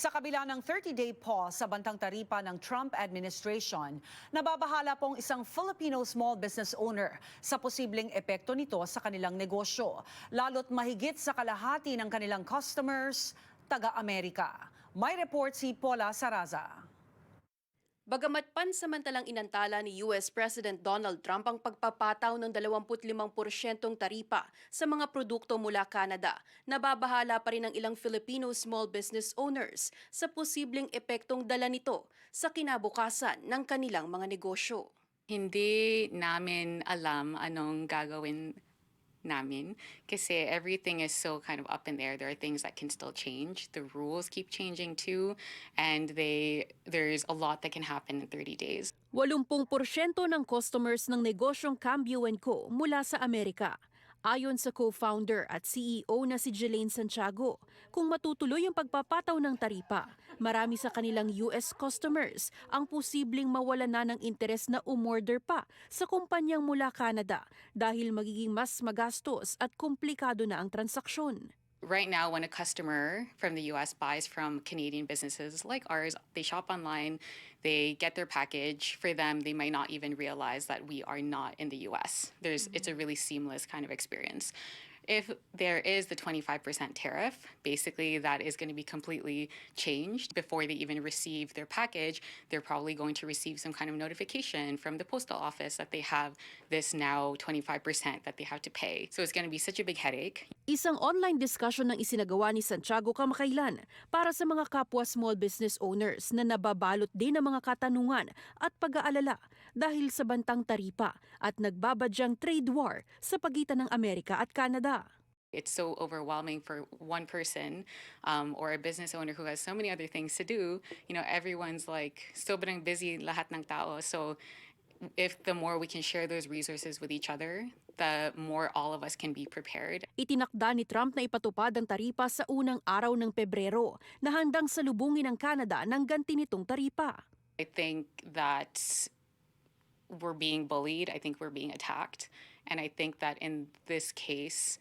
Sa kabila ng 30-day pause sa bantang taripa ng Trump administration, nababahala pong isang Filipino small business owner sa posibleng epekto nito sa kanilang negosyo, lalo't mahigit sa kalahati ng kanilang customers, taga-Amerika. May report si Paula Saraza. Bagamat pansamantalang inantala ni US President Donald Trump ang pagpapataw ng 25% taripa sa mga produkto mula Canada, nababahala pa rin ang ilang Filipino small business owners sa posibleng epektong dala nito sa kinabukasan ng kanilang mga negosyo. Hindi namin alam anong gagawin namin kasi everything is so kind of up in the air. There are things that can still change. The rules keep changing too, and there's a lot that can happen in 30 days. 80% ng customers ng negosyong Cambio & Co. mula sa Amerika. Ayon sa co-founder at CEO na si Jelaine Santiago, kung matutuloy ang pagpapataw ng taripa, marami sa kanilang US customers ang posibleng mawala na ng interes na umorder pa sa kumpanyang mula Canada dahil magiging mas magastos at komplikado na ang transaksyon. Right now, when a customer from the US buys from Canadian businesses like ours, they shop online, they get their package. For them, they might not even realize that we are not in the US. It's a really seamless kind of experience. If there is the 25% tariff, basically that is going to be completely changed. Before they even receive their package, they're probably going to receive some kind of notification from the postal office that they have this now 25% that they have to pay. So it's going to be such a big headache. Isang online discussion ng isinagawa ni Santiago kamakailan para sa mga kapwa small business owners na nababalot din ng mga katanungan at pag-aalala dahil sa bantang taripa at nagbabadyang trade war sa pagitan ng Amerika at Canada. It's so overwhelming for one person or a business owner who has so many other things to do. You know, everyone's like sobrang busy lahat ng tao. So if the more we can share those resources with each other, the more all of us can be prepared. Itinakda ni Trump na ipatupad ang taripa sa unang araw ng Pebrero na handang salubungin ng Canada ng ganti nitong taripa. I think that we're being bullied. I think we're being attacked. And I think that in this case,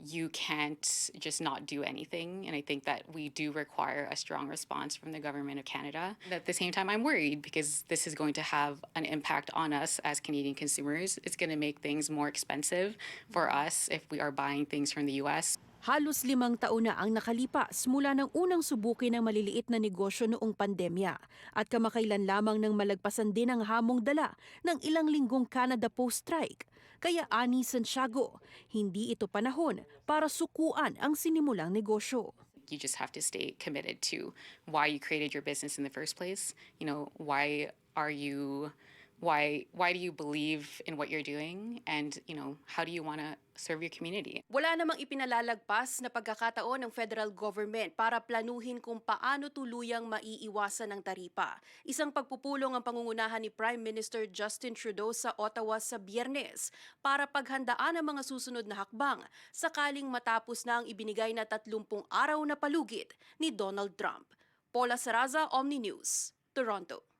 you can't just not do anything. And I think that we do require a strong response from the government of Canada. At the same time, I'm worried because this is going to have an impact on us as Canadian consumers. It's going to make things more expensive for us if we are buying things from the US. Halos 5 taon na ang nakalipas mula ng unang subukin ng maliliit na negosyo noong pandemya at kamakailan lamang nang malagpasan din ang hamong dala ng ilang linggong Canada Post strike. Kaya ani Santiago, hindi ito panahon para sukuan ang sinimulang negosyo. You just have to stay committed to why you created your business in the first place. You know, why do you believe in what you're doing, and you know, how do you want to serve your community? Wala namang ipinalalagpas na pagkakataon ng federal government para planuhin kung paano tuluyang maiiwasan ng taripa. Isang pagpupulong ang pangungunahan ni Prime Minister Justin Trudeau sa Ottawa sa Biyernes para paghandaan ang mga susunod na hakbang sakaling matapos na ang ibinigay na 30 araw na palugit ni Donald Trump. Paula Saraza, Omni News, Toronto.